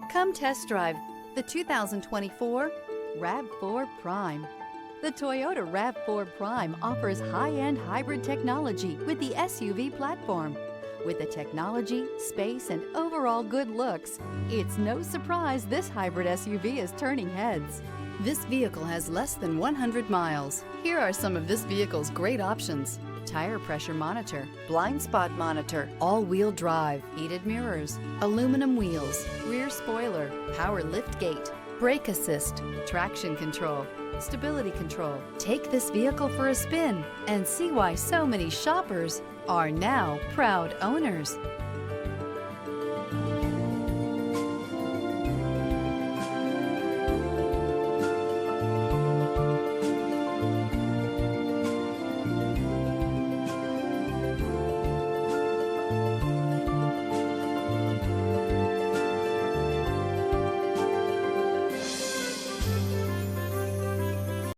Come test drive the 2024 RAV4 Prime. The Toyota RAV4 Prime offers high-end hybrid technology with the SUV platform. With the technology, space, and overall good looks, it's no surprise this hybrid SUV is turning heads. This vehicle has less than 100 miles. Here are some of this vehicle's great options: tire pressure monitor, blind spot monitor, all-wheel drive, heated mirrors, aluminum wheels, rear spoiler, power lift gate, brake assist, traction control, stability control. Take this vehicle for a spin and see why so many shoppers are now proud owners.